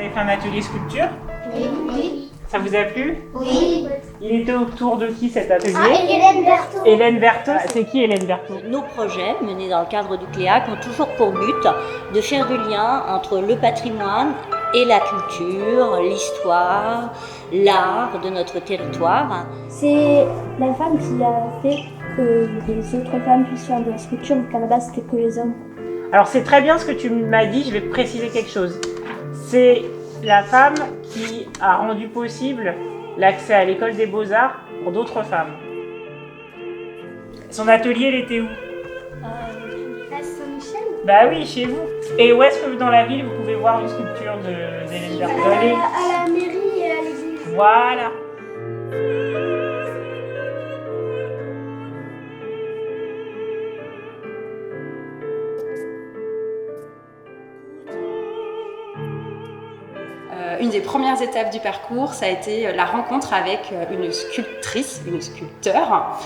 avez fait un atelier sculpture. Oui. Ça vous a plu? Oui. Il était autour de qui cet atelier? Hélène Berthaud. Hélène Berthaud. C'est qui Hélène Berthaud? Nos projets menés dans le cadre du CLEAC ont toujours pour but de faire le lien entre le patrimoine et la culture, l'histoire, l'art de notre territoire. C'est la femme qui a fait que les autres femmes puissent faire de la sculpture, au Canada c'était que les hommes. Alors c'est très bien ce que tu m'as dit, je vais préciser quelque chose. C'est la femme qui a rendu possible l'accès à l'école des beaux-arts pour d'autres femmes. Son atelier, il était où? À Saint-Michel. Bah oui, chez vous. Et où est-ce que dans la ville vous pouvez voir une sculpture d'Hélène Berthaud? Allez. À la mairie et à l'église. Voilà. Une des premières étapes du parcours, ça a été la rencontre avec une sculptrice, une sculpteur,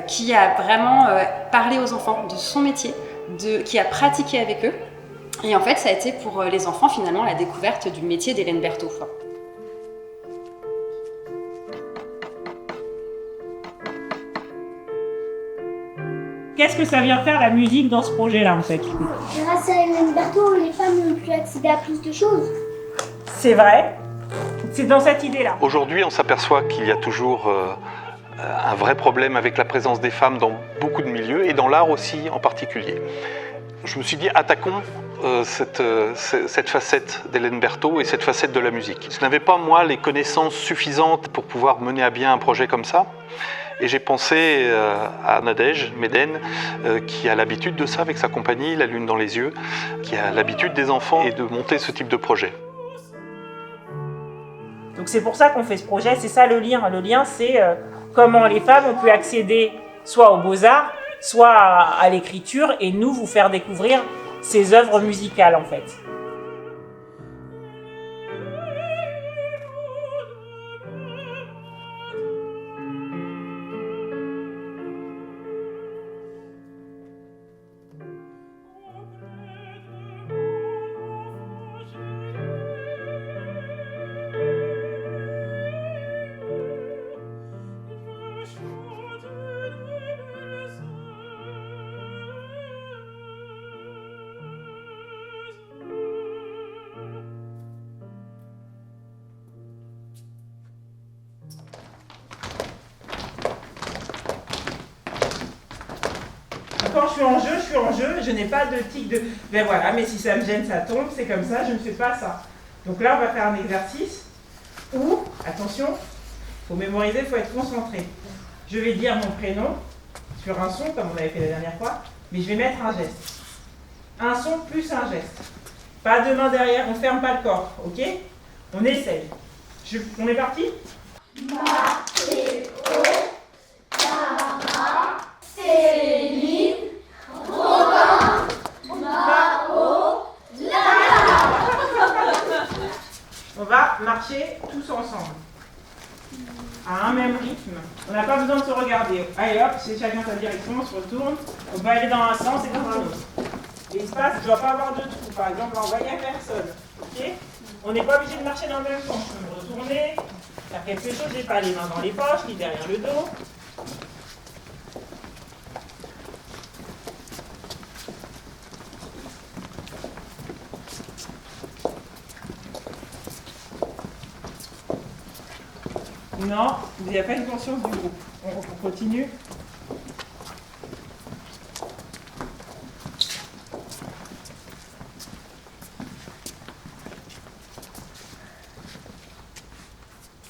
qui a vraiment parlé aux enfants de son métier, qui a pratiqué avec eux. Et en fait, ça a été pour les enfants finalement la découverte du métier d'Hélène Berthaud. Qu'est-ce que ça vient faire la musique dans ce projet-là en fait? Grâce à Hélène Berthaud, les femmes ont pu accéder à plus de choses. C'est vrai. C'est dans cette idée-là. Aujourd'hui, on s'aperçoit qu'il y a toujours un vrai problème avec la présence des femmes dans beaucoup de milieux et dans l'art aussi en particulier. Je me suis dit, attaquons cette facette d'Hélène Berthaud et cette facette de la musique. Je n'avais pas, moi, les connaissances suffisantes pour pouvoir mener à bien un projet comme ça. Et j'ai pensé à Nadège Méden, qui a l'habitude de ça avec sa compagnie, La Lune dans les yeux, qui a l'habitude des enfants et de monter ce type de projet. Donc c'est pour ça qu'on fait ce projet, c'est ça le lien. Le lien, c'est comment les femmes ont pu accéder soit aux beaux-arts, soit à l'écriture, et nous vous faire découvrir ces œuvres musicales en fait. Quand je suis en jeu, je n'ai pas de tic de « ben voilà, mais si ça me gêne, ça tombe, c'est comme ça, je ne fais pas ça ». Donc là, on va faire un exercice où, attention, il faut mémoriser, il faut être concentré. Je vais dire mon prénom sur un son, comme on avait fait la dernière fois, mais je vais mettre un geste. Un son plus un geste. Pas de main derrière, on ne ferme pas le corps, ok? On essaye. On est parti? Mathéo, Sarah, Céline, Robin, Mao, Lara. On va marcher tous ensemble, à un même rythme. On n'a pas besoin de se regarder. Allez hop, c'est chacun sa direction, on se retourne. On peut aller dans un sens et dans un autre. L'espace ne doit pas avoir de trou. Par exemple, envoyer à personne. Okay, on n'est pas obligé de marcher dans le même sens. Je peux me retourner, faire quelque chose. Je n'ai pas les mains dans les poches, ni derrière le dos. Non, il n'y a pas une conscience du groupe. On continue.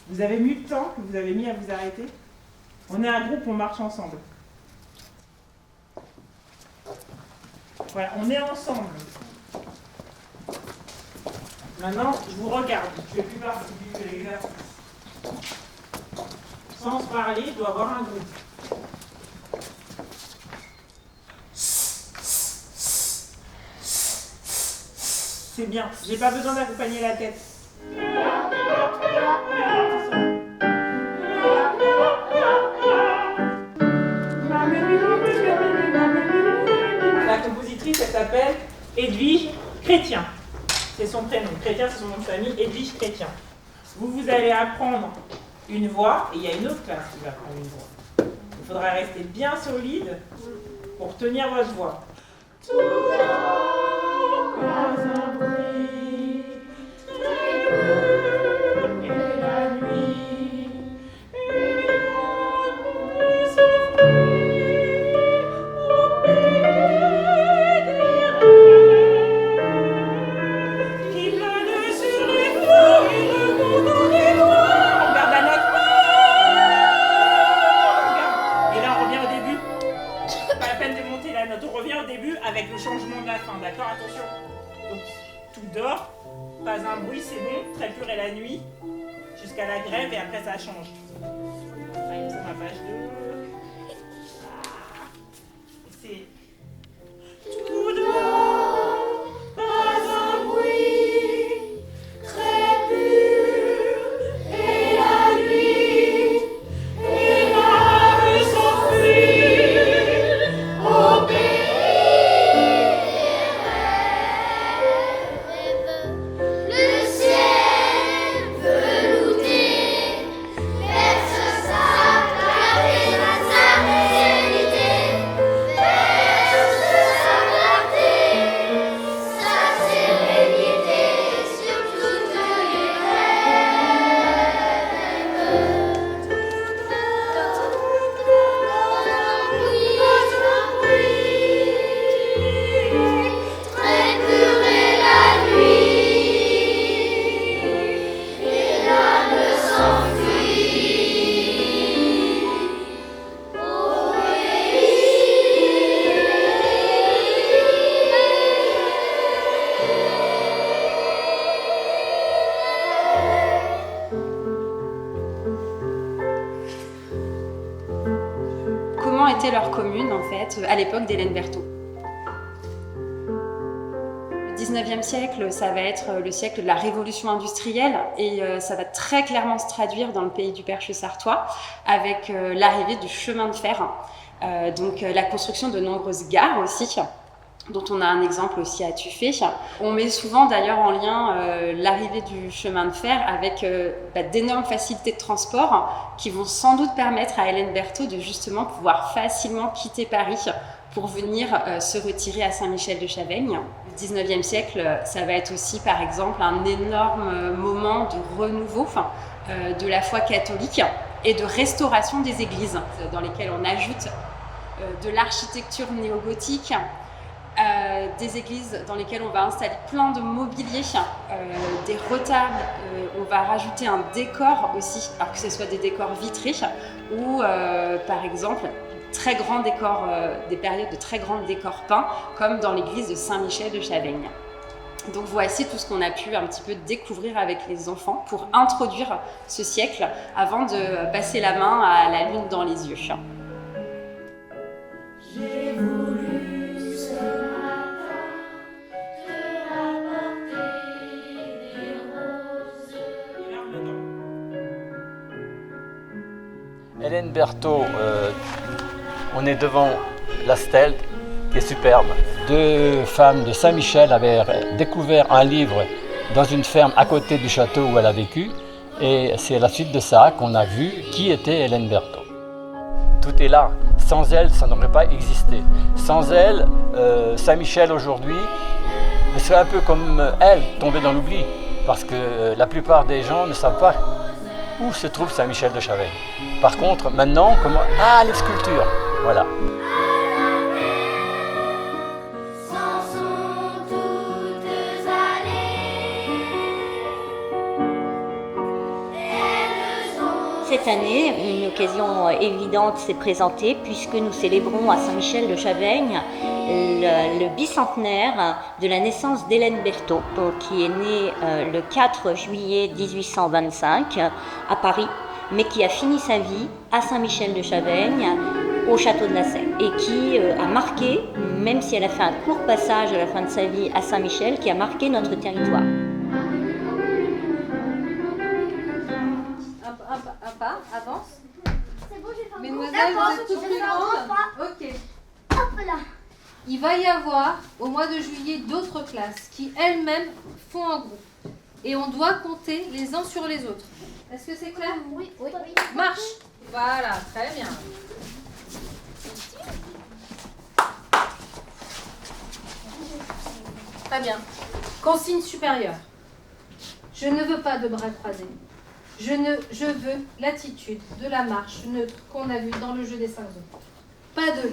Vous avez mis le temps que vous avez mis à vous arrêter? On est un groupe, on marche ensemble. Voilà, on est ensemble. Maintenant, je vous regarde. Je ne fais plus partie de l'exercice. Sans se parler, il doit y avoir un groupe. C'est bien, j'ai pas besoin d'accompagner la tête. La compositrice, elle s'appelle Edwige Chrétien. c'est son prénom. Chrétien, c'est son nom de famille. Edwige Chrétien. Vous allez apprendre une voix, et il y a une autre classe qui va apprendre une voix. Il faudra rester bien solide pour tenir votre voix. Tout dort pas un bruit, très pur est la nuit, et l'amour s'offrit au pays des rêves, qui plane sur les flots et remonte dans les toits. On garde la note. Et là, on revient au début. Pas la peine de monter la note. On revient au début avec le changement de la fin. D'accord? Attention. Donc, tout dort. Pas un bruit, c'est bon. Très pur est la nuit. Jusqu'à la grève et après ça change. Allez, c'est ma page 2. C'est... Tout dort. Pas un bruit. Très pur est la nuit. Et l'âme s'enfuit au pays Le ciel velouté verse sa clarté, sa sérénité, verse sa clarté, sa sérénité sur toutes les très pure est la nuit, et l'âme s'enfuit au Comment était leur commune en fait à l'époque d'Hélène Berthaud? Le 19e siècle, ça va être le siècle de la révolution industrielle et ça va très clairement se traduire dans le pays du Perche sartois avec l'arrivée du chemin de fer, donc la construction de nombreuses gares aussi, dont on a un exemple aussi à Tuffet. On met souvent d'ailleurs en lien l'arrivée du chemin de fer avec d'énormes facilités de transport qui vont sans doute permettre à Hélène Berthaud de justement pouvoir facilement quitter Paris pour venir se retirer à Saint-Michel-de-Chavaignes. Le 19e siècle, ça va être aussi par exemple un énorme moment de renouveau de la foi catholique et de restauration des églises, dans lesquelles on ajoute de l'architecture néo-gothique, des églises dans lesquelles on va installer plein de mobilier, des retables, on va rajouter un décor aussi, alors que ce soit des décors vitrés ou par exemple très grands décors, des périodes de très grands décors peints comme dans l'église de Saint-Michel-de-Chavaignes. Donc voici tout ce qu'on a pu un petit peu découvrir avec les enfants pour introduire ce siècle avant de passer la main à la lune dans les yeux. J'ai voulu ce matin te rapporter des roses. Et là, on attend. Hélène Berthaud, on est devant la stèle qui est superbe. Deux femmes de Saint-Michel avaient découvert un livre dans une ferme à côté du château où elle a vécu. Et c'est à la suite de ça qu'on a vu qui était Hélène Berthaud. Tout est là. Sans elle, ça n'aurait pas existé. Sans elle, Saint-Michel aujourd'hui serait un peu comme elle, tombée dans l'oubli. Parce que la plupart des gens ne savent pas où se trouve Saint-Michel-de-Chavaignes. Par contre, maintenant, comment... Ah, les sculptures, voilà. S'en sont toutes allées. Elles ont Cette année, une occasion évidente s'est présentée puisque nous célébrons à Saint-Michel-de-Chavaignes le bicentenaire de la naissance d'Hélène Berthaud, donc, qui est née le 4 juillet 1825 à Paris, mais qui a fini sa vie à Saint-Michel-de-Chavaignes, au château de la Sèye, et qui a marqué, même si elle a fait un court passage à la fin de sa vie à Saint-Michel, qui a marqué notre territoire. Un pas, avance. C'est bon, j'ai fait un Mesdemoiselles, D'accord, vous êtes toutes je plus fais un grandes. grand pas. Ok. Hop là. il va y avoir au mois de juillet d'autres classes qui elles-mêmes font un groupe. Et on doit compter les uns sur les autres. Est-ce que c'est clair? Oui. Marche. Voilà, très bien. Très bien. Consigne supérieure. Je ne veux pas de bras croisés. Je veux l'attitude de la marche neutre qu'on a vue dans le jeu des 5 zones. Pas de.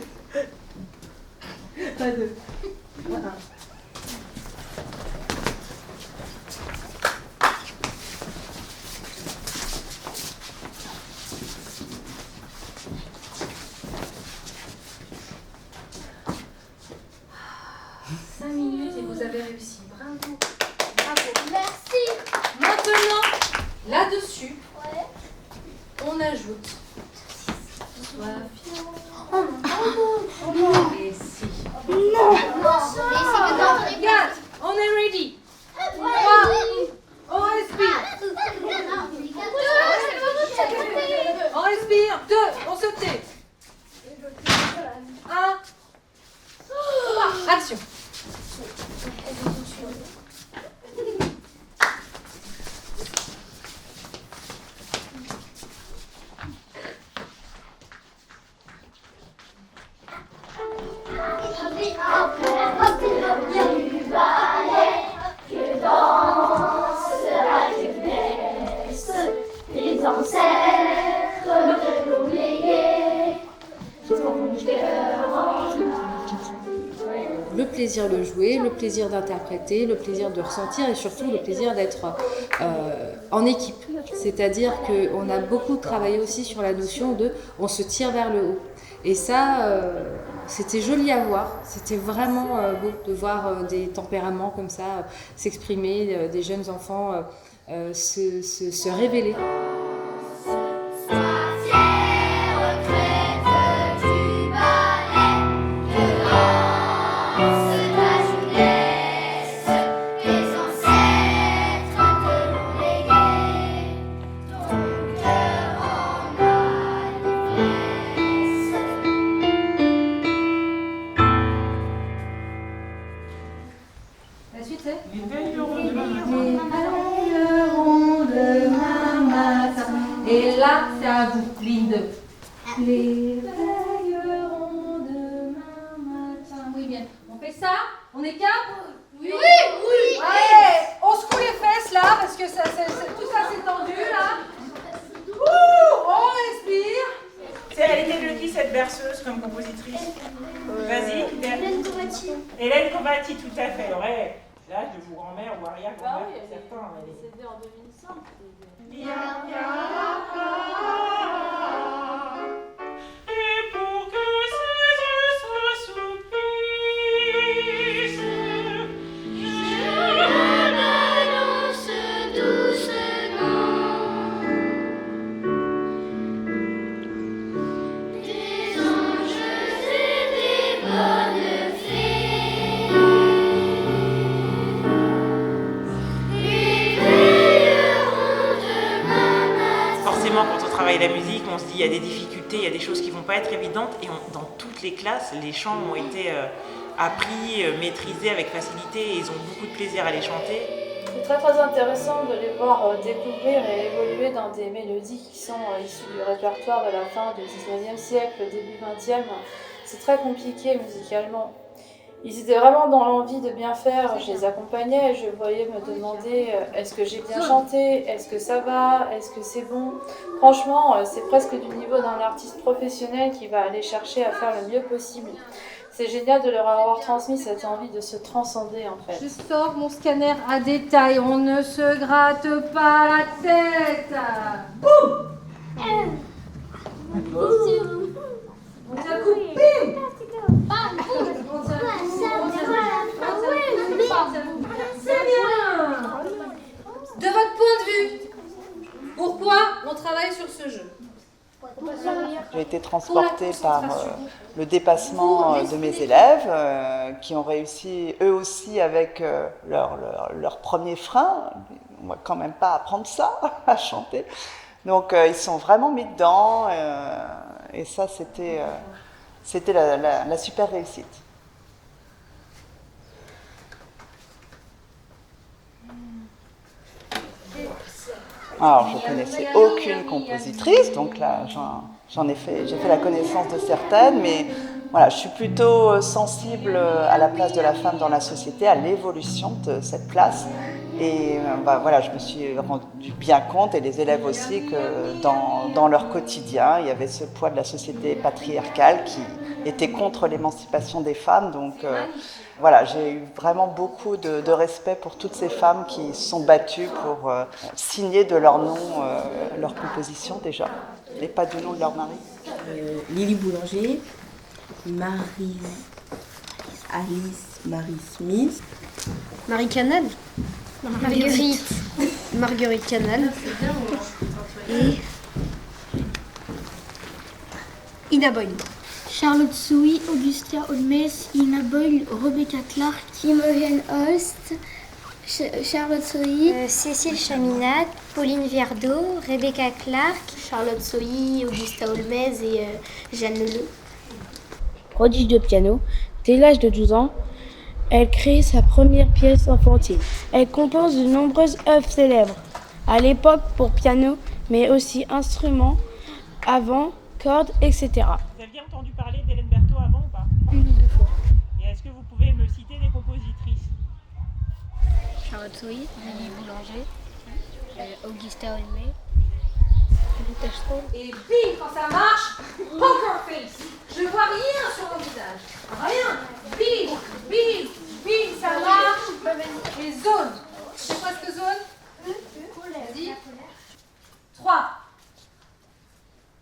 Pas de. Voilà. Et vous avez réussi. Bravo. Bravo. Merci. Maintenant, là-dessus, on ajoute. Et si. Non. Regarde, on est ready. 3. On respire. On respire. 2. On se tait. 1. Action. Les ancêtres de l'oublier, ton cœur. Le plaisir de jouer, le plaisir d'interpréter, le plaisir de ressentir et surtout le plaisir d'être en équipe. C'est-à-dire qu'on a beaucoup travaillé aussi sur la notion de on se tire vers le haut. Et ça, c'était joli à voir. C'était vraiment beau de voir des tempéraments comme ça s'exprimer, des jeunes enfants se révéler. La suite c'est Les veillerons demain matin. Les veillerons demain matin. Et là, c'est à vous, ligne 2. Les veillerons demain matin. Oui, bien. On fait ça? On est quatre? Oui. Allez, on secoue les fesses là, parce que tout ça c'est tendu là. On respire. Elle était de qui cette berceuse comme compositrice? Vas-y. Hélène Convati. Hélène Convati, tout à fait. Elle aurait l'âge de vos grands-mères ou arrière-grand-mères pour certains. C'était en 2005. Et pour que ces yeux s'assoupissent, je m'annonce doucement des anges et des bonnes fées. Les veilleront demain matin. Forcément, quand on travaille la musique, on se dit il y a des difficultés, il y a des choses qui vont pas être évidentes. Et dans toutes les classes, les chants ont été appris, maîtrisés avec facilité et ils ont beaucoup de plaisir à les chanter. C'est très très intéressant de les voir découvrir et évoluer dans des mélodies qui sont issues du répertoire de la fin du 19e siècle, début 20e. C'est très compliqué musicalement. Ils étaient vraiment dans l'envie de bien faire, je les accompagnais, je voyais me demander est-ce que j'ai bien chanté, est-ce que ça va, est-ce que c'est bon. Franchement, c'est presque du niveau d'un artiste professionnel qui va aller chercher à faire le mieux possible. C'est génial de leur avoir transmis cette envie de se transcender en fait. Je sors mon scanner à détail, on ne se gratte pas la tête. Boum. On tient le coup, bim. C'est bien. De votre point de vue, pourquoi on travaille sur ce jeu? J'ai été transportée par le dépassement de mes élèves qui ont réussi eux aussi avec leur premier frein. On ne va quand même pas apprendre ça, à chanter. Donc ils sont vraiment mis dedans et ça c'était la super réussite. Alors, je connaissais aucune compositrice, donc là, j'ai fait la connaissance de certaines, mais voilà, je suis plutôt sensible à la place de la femme dans la société, à l'évolution de cette place. Et voilà, je me suis rendu bien compte, et les élèves aussi, que dans leur quotidien, il y avait ce poids de la société patriarcale qui était contre l'émancipation des femmes. Donc voilà, j'ai eu vraiment beaucoup de respect pour toutes ces femmes qui se sont battues pour signer de leur nom leur composition déjà, et pas du nom de leur mari. Lily Boulanger, Alice Marie Smith, Marie Canal, Marguerite Canal et Ina Boyle. Charlotte Souy, Augusta Holmes, Ina Boyle, Rebecca Clark, Imogen Holst, Charlotte Souy, Cécile Chaminade, Pauline Viardot, Rebecca Clark, Charlotte Souy, Augusta Holmes et Jeanne Leleu. Prodige de piano, dès l'âge de 12 ans, elle crée sa première pièce enfantine. Elle compose de nombreuses œuvres célèbres, à l'époque pour piano, mais aussi instruments, avant, cordes, etc. Vous aviez entendu parler d'Hélène Berthaud avant ou pas? Une ou deux fois. Et est-ce que vous pouvez me citer des compositrices? Charlotte Souy, Lily Boulanger, Augusta Holmes. Et bim, quand ça marche, poker face. Je vois rien sur mon visage. Rien. Bim, bim, bim, ça marche. Et zone. C'est quoi cette zone? Vas-y. 3,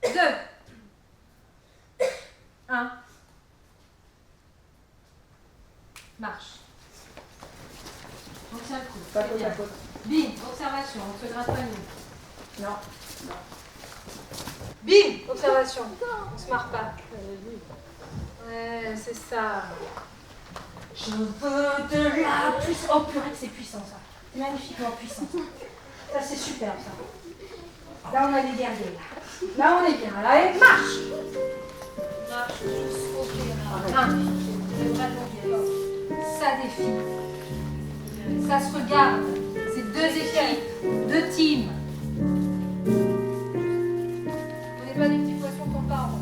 2, 1. Marche. On tient le coup. Pas côte à côte. Bim, observation, on se gratte pas nous. Non. Bim, observation, on se marre pas. Ouais, c'est ça. Je veux de la puissance. Oh purée, c'est puissant ça. C'est magnifiquement puissant. Ça c'est super ça. Là on a des guerriers là. Là on est bien. Là, allez, marche. Marche jusqu'au pied. 1. Ça défie. Ça se regarde. C'est 2 équipes, 2 teams. Pas des petits poissons qu'on parle.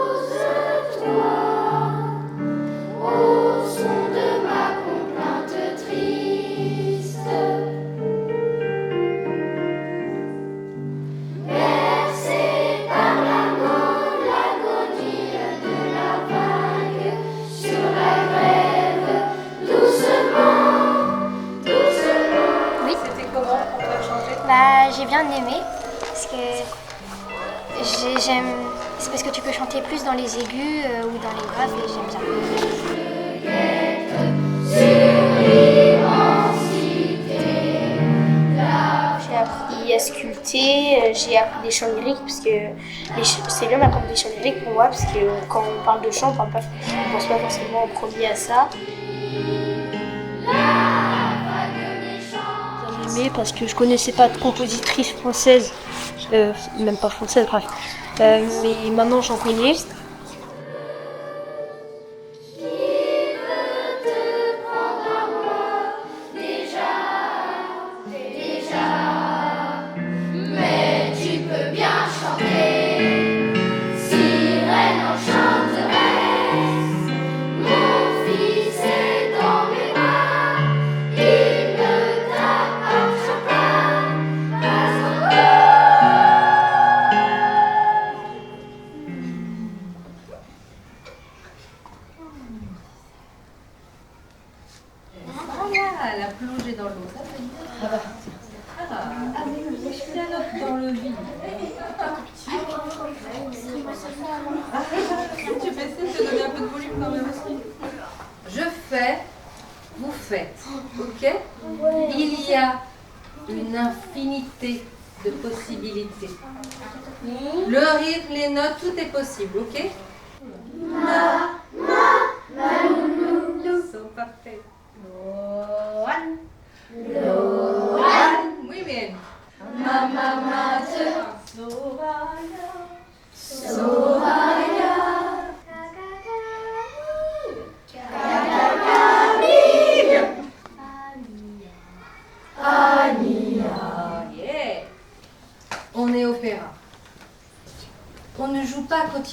Repose-toi au son de ma complainte triste. Bercé par l'agonie de la vague sur la grève, doucement. J'ai bien aimé parce que j'aime. C'est parce que tu peux chanter plus dans les aigus ou dans les graves et j'aime bien. J'ai appris à sculpter, j'ai appris des chants lyriques parce que c'est bien d'apprendre des chants lyriques pour moi parce que quand on parle de chant, on pense pas forcément en premier à ça. Parce que je connaissais pas de compositrice française, même pas française, bref. Mais maintenant j'en connais. Mais tu peux bien chanter, sirène enchanteresse. Mon fils est dans mes bras, il ne t'appartient pas, pas encore. Voilà, la plongée dans l'eau, ça fait bien. Piano dans le vide. Tu peux essayer de te donner un peu de volume quand même aussi. Je fais, vous faites, ok? Il y a une infinité de possibilités. Le rythme, les notes, tout est possible, ok? So parfait. Loan. Muy bien. Mama Mater, Soraya, Kakakami.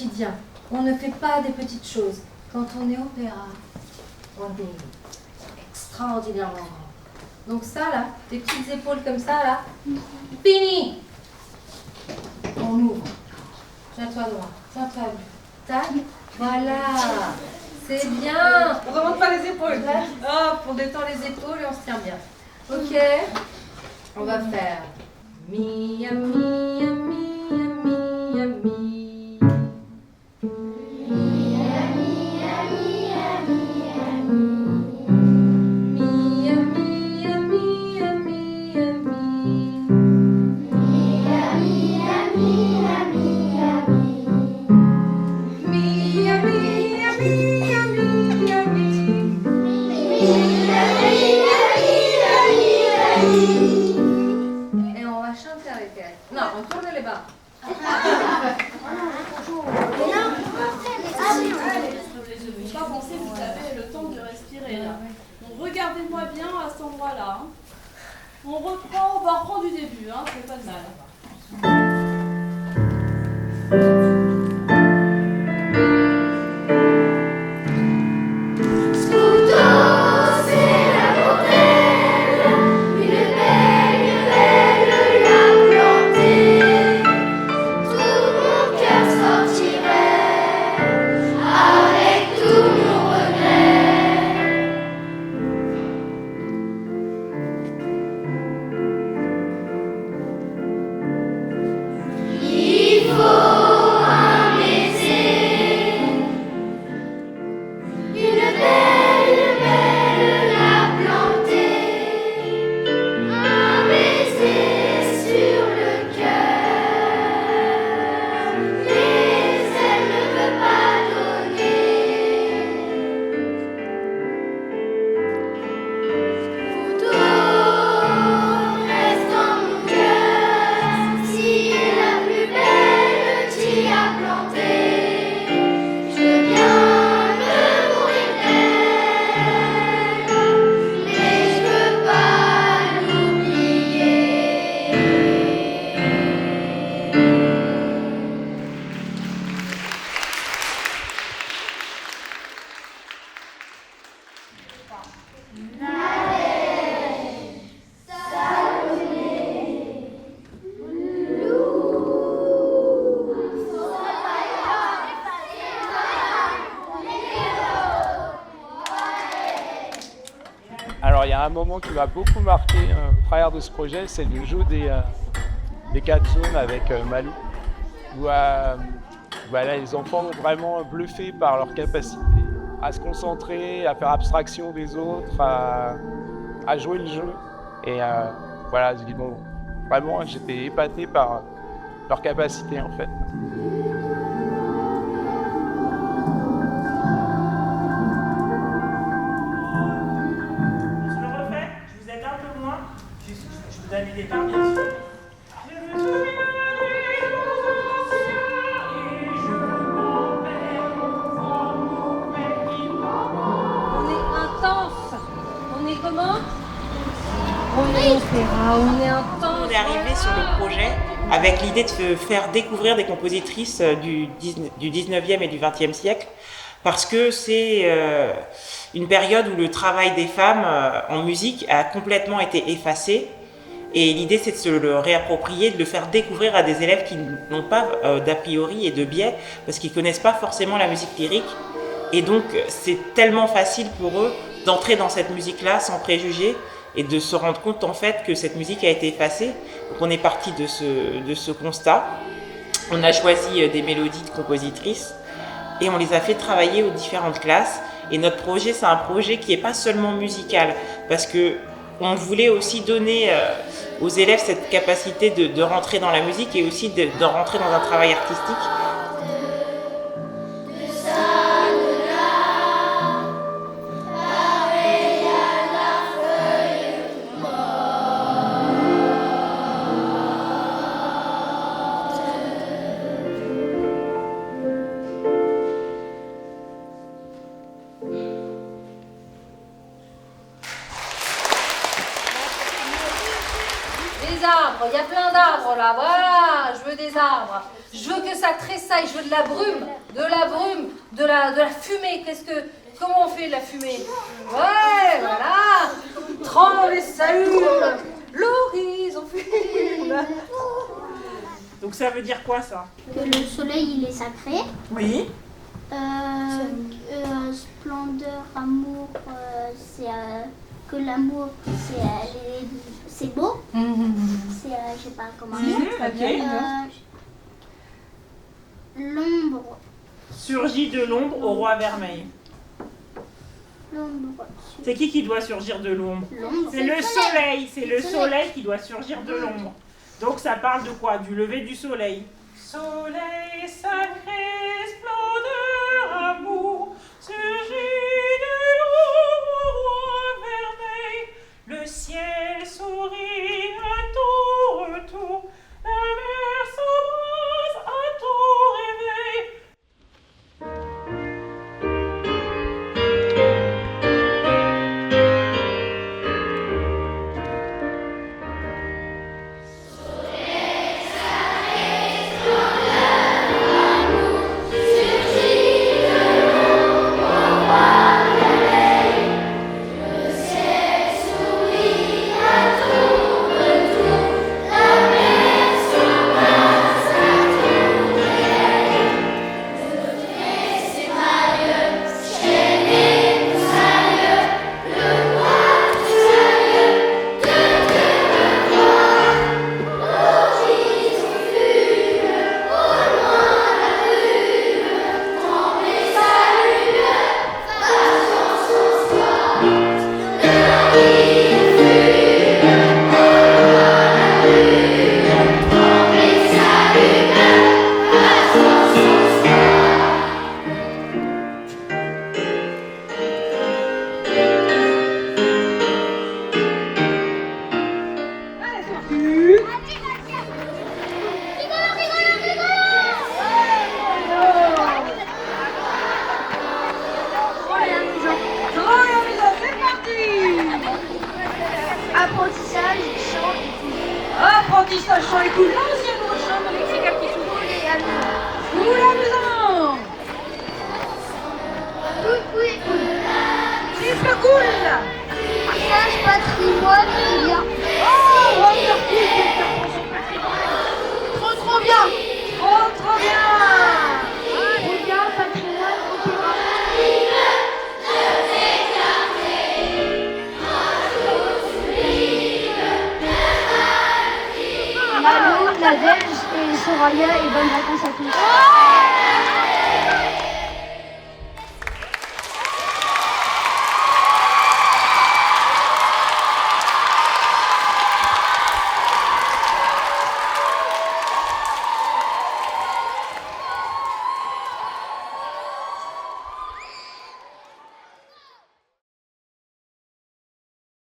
quotidien. On ne fait pas des petites choses. Quand on est opéra, on est extraordinairement grand. Donc ça là, des petites épaules comme ça là, fini. On ouvre. Tiens-toi droit, tiens-toi but. Tac, voilà. C'est bien. On remonte pas les épaules. Hop, on détend les épaules et on se tient bien. Ok. On va faire Mia, Mia, Mia, Mia, Mia. Et on va chanter avec elle. Non, on tourne les bas. Faut pas penser que vous avez le temps de respirer là. Bon, regardez-moi bien à cet endroit-là. Hein. On reprend, on va reprendre du début, hein, c'est pas de mal. Alors il y a un moment qui m'a beaucoup marqué au travers de ce projet, c'est le jeu des 4 zones avec Malou, où voilà, les enfants ont vraiment bluffé par leur capacité à se concentrer, à faire abstraction des autres, à jouer le jeu. Et voilà, je dis bon, vraiment j'étais épaté par leur capacité en fait. Vous avez des parts, bien sûr. On est intense. On est comment? On est opéra, on est intense. On est arrivé sur le projet avec l'idée de faire découvrir des compositrices du 19e et du 20e siècle, parce que c'est une période où le travail des femmes en musique a complètement été effacé. Et l'idée, c'est de se le réapproprier, de le faire découvrir à des élèves qui n'ont pas d'a priori et de biais, parce qu'ils ne connaissent pas forcément la musique lyrique. Et donc, c'est tellement facile pour eux d'entrer dans cette musique-là sans préjugés et de se rendre compte en fait que cette musique a été effacée. Donc, on est parti de ce constat. On a choisi des mélodies de compositrices et on les a fait travailler aux différentes classes. Et notre projet, c'est un projet qui n'est pas seulement musical, parce que on voulait aussi donner aux élèves cette capacité de rentrer dans la musique et aussi de rentrer dans un travail artistique. Des arbres, il y a plein d'arbres là, voilà, je veux des arbres. Je veux que ça tressaille, je veux de la brume, de la fumée. Comment on fait de la fumée? Ouais, voilà. Tremble, salut, l'horizon fume. Donc ça veut dire quoi ça? Que le soleil il est sacré. Oui. Splendeur, amour, c'est que l'amour c'est beau. C'est je sais pas comment dire. L'ombre. Surgit de l'ombre au roi vermeil. L'ombre. C'est qui doit surgir de l'ombre? C'est le soleil. C'est le soleil qui doit surgir de l'ombre. Donc ça parle de quoi? Du lever du soleil. Soleil sacré, splendeur, amour, surgit de l'ombre au roi vermeil. Le ciel sourit à ton retour, la mer s'embrase à ton réveil. Apprentissage chant et cool. L'ancien gros chant électrique à petit tour. Où la maison? Oui. C'est pas cool. Partage patrimoine, c'est bien. Oh, trop bien. Trop bien. Regarde, patrimoine, opéra. Malo, la Belge et Soraya et bonnes vacances à tous.